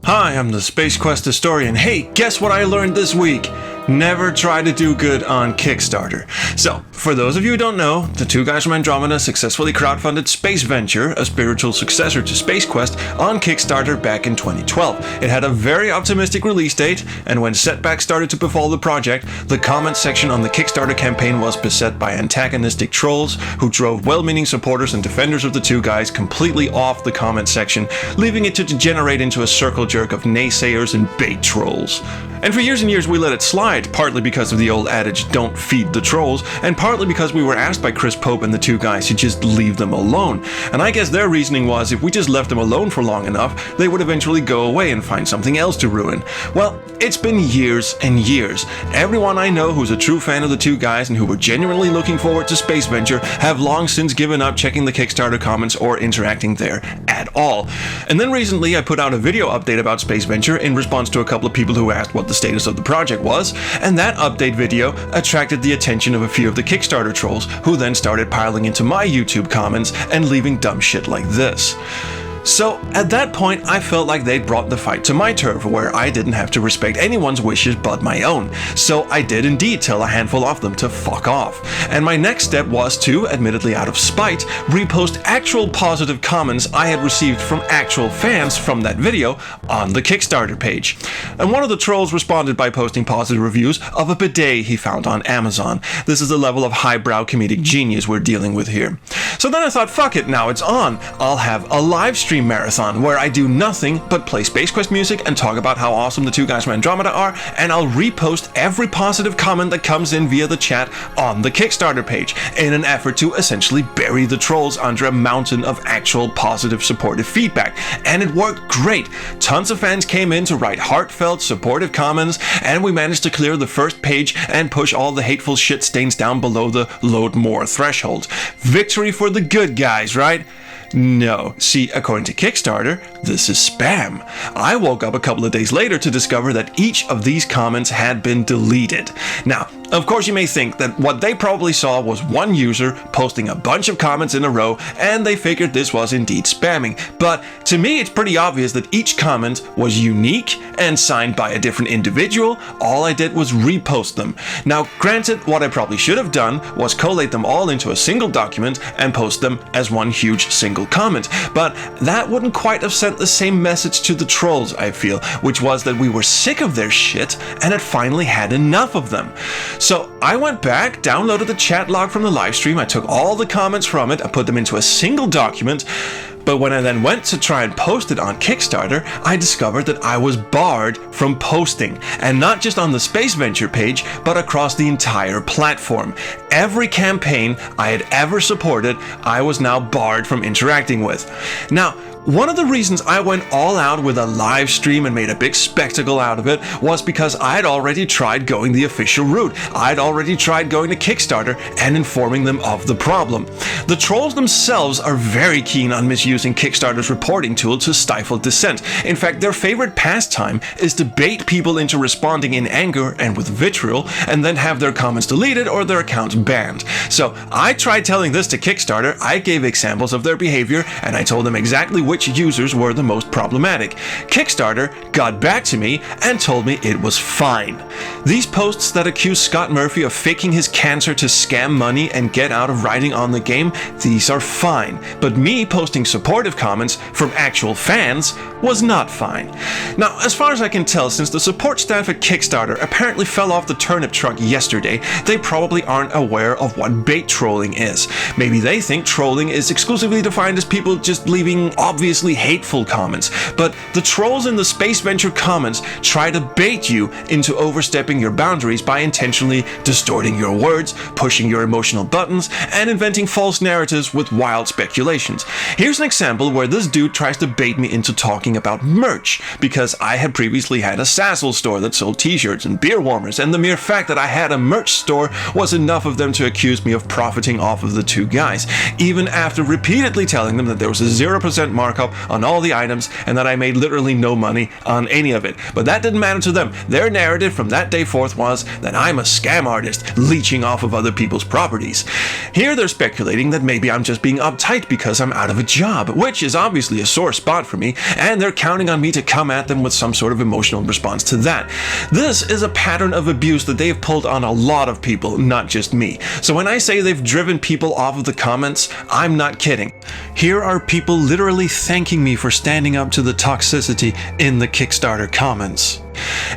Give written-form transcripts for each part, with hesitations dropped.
Hi, I'm the Space Quest historian. Hey, guess what I learned this week? Never try to do good on Kickstarter. So, for those of you who don't know, the two guys from Andromeda successfully crowdfunded SpaceVenture, a spiritual successor to Space Quest, on Kickstarter back in 2012. It had a very optimistic release date, and when setbacks started to befall the project, the comments section on the Kickstarter campaign was beset by antagonistic trolls who drove well-meaning supporters and defenders of the two guys completely off the comment section, leaving it to degenerate into a circle jerk of naysayers and bait trolls. And for years and years we let it slide, partly because of the old adage, don't feed the trolls, and partly because we were asked by Chris Pope and the two guys to just leave them alone. And I guess their reasoning was if we just left them alone for long enough, they would eventually go away and find something else to ruin. Well, it's been years and years. Everyone I know who's a true fan of the two guys and who were genuinely looking forward to SpaceVenture have long since given up checking the Kickstarter comments or interacting there at all. And then recently I put out a video update about SpaceVenture in response to a couple of people who asked what the status of the project was, and that update video attracted the attention of a few of the Kickstarter trolls, who then started piling into my YouTube comments and leaving dumb shit like this. So at that point, I felt like they'd brought the fight to my turf, where I didn't have to respect anyone's wishes but my own. So I did indeed tell a handful of them to fuck off. And my next step was to, admittedly out of spite, repost actual positive comments I had received from actual fans from that video on the Kickstarter page. And one of the trolls responded by posting positive reviews of a bidet he found on Amazon. This is the level of highbrow comedic genius we're dealing with here. So then I thought, fuck it, now it's on. I'll have a live stream marathon where I do nothing but play Space Quest music and talk about how awesome the two guys from Andromeda are, and I'll repost every positive comment that comes in via the chat on the Kickstarter page in an effort to essentially bury the trolls under a mountain of actual positive supportive feedback. And it worked great. Tons of fans came in to write heartfelt supportive comments, and we managed to clear the first page and push all the hateful shit stains down below the load more threshold. Victory for the good guys, right? No. See, according to Kickstarter, this is spam. I woke up a couple of days later to discover that each of these comments had been deleted. Now, of course you may think that what they probably saw was one user posting a bunch of comments in a row, and they figured this was indeed spamming. But to me it's pretty obvious that each comment was unique and signed by a different individual. All I did was repost them. Now granted, what I probably should have done was collate them all into a single document and post them as one huge single comment, but that wouldn't quite have sent the same message to the trolls, I feel, which was that we were sick of their shit and had finally had enough of them. So I went back, downloaded the chat log from the live stream, I took all the comments from it, I put them into a single document. But when I then went to try and post it on Kickstarter, I discovered that I was barred from posting, and not just on the SpaceVenture page, but across the entire platform. Every campaign I had ever supported, I was now barred from interacting with. Now, one of the reasons I went all out with a live stream and made a big spectacle out of it was because I'd already tried going the official route. I'd already tried going to Kickstarter and informing them of the problem. The trolls themselves are very keen on misusing Kickstarter's reporting tool to stifle dissent. In fact, their favorite pastime is to bait people into responding in anger and with vitriol, and then have their comments deleted or their accounts banned. So I tried telling this to Kickstarter, I gave examples of their behavior, and I told them exactly which users were the most problematic. Kickstarter got back to me and told me it was fine. These posts that accuse Scott Murphy of faking his cancer to scam money and get out of writing on the game, these are fine. But me posting supportive comments from actual fans was not fine. Now, as far as I can tell, since the support staff at Kickstarter apparently fell off the turnip truck yesterday, they probably aren't aware of what bait trolling is. Maybe they think trolling is exclusively defined as people just leaving obviously hateful comments, but the trolls in the SpaceVenture comments try to bait you into overstepping your boundaries by intentionally distorting your words, pushing your emotional buttons, and inventing false narratives with wild speculations. Here's an example where this dude tries to bait me into talking about merch, because I had previously had a Sassel store that sold t-shirts and beer warmers, and the mere fact that I had a merch store was enough of them to accuse me of profiting off of the two guys, even after repeatedly telling them that there was a 0% margin markup on all the items and that I made literally no money on any of it. But that didn't matter to them. Their narrative from that day forth was that I'm a scam artist leeching off of other people's properties. Here they're speculating that maybe I'm just being uptight because I'm out of a job, which is obviously a sore spot for me, and they're counting on me to come at them with some sort of emotional response to that. This is a pattern of abuse that they've pulled on a lot of people, not just me. So when I say they've driven people off of the comments, I'm not kidding. Here are people literally thanking me for standing up to the toxicity in the Kickstarter comments.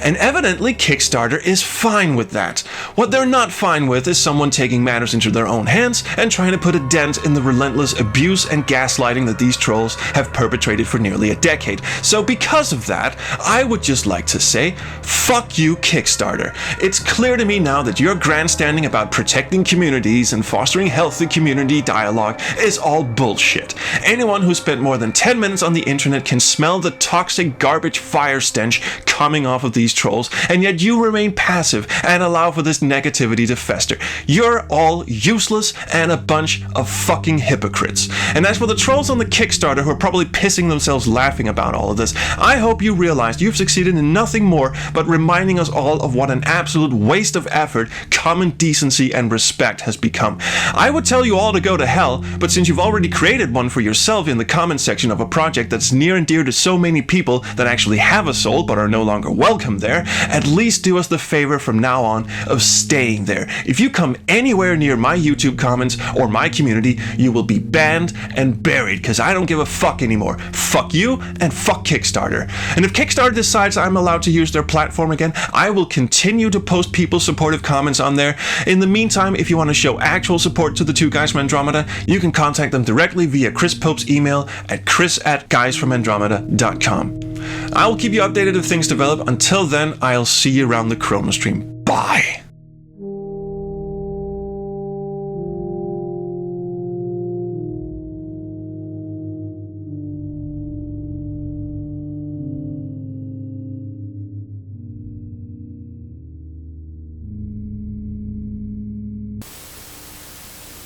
And evidently Kickstarter is fine with that. What they're not fine with is someone taking matters into their own hands and trying to put a dent in the relentless abuse and gaslighting that these trolls have perpetrated for nearly a decade. So because of that, I would just like to say, fuck you, Kickstarter. It's clear to me now that your grandstanding about protecting communities and fostering healthy community dialogue is all bullshit. Anyone who spent more than 10 minutes on the internet can smell the toxic garbage fire stench coming off of these trolls, and yet you remain passive and allow for this negativity to fester. You're all useless and a bunch of fucking hypocrites. And as for the trolls on the Kickstarter who are probably pissing themselves laughing about all of this, I hope you realize you've succeeded in nothing more but reminding us all of what an absolute waste of effort, common decency, and respect has become. I would tell you all to go to hell, but since you've already created one for yourself in the comment section of a project that's near and dear to so many people that actually have a soul but are no longer welcome there, at least do us the favor from now on of staying there. If you come anywhere near my YouTube comments or my community, you will be banned and buried, because I don't give a fuck anymore. Fuck you and fuck Kickstarter. And if Kickstarter decides I'm allowed to use their platform again, I will continue to post people's supportive comments on there. In the meantime, if you want to show actual support to the Two Guys from Andromeda, you can contact them directly via Chris Pope's email at chris@guysfromandromeda.com. I will keep you updated if things develop. Until then, I'll see you around the Chrono Stream. Bye!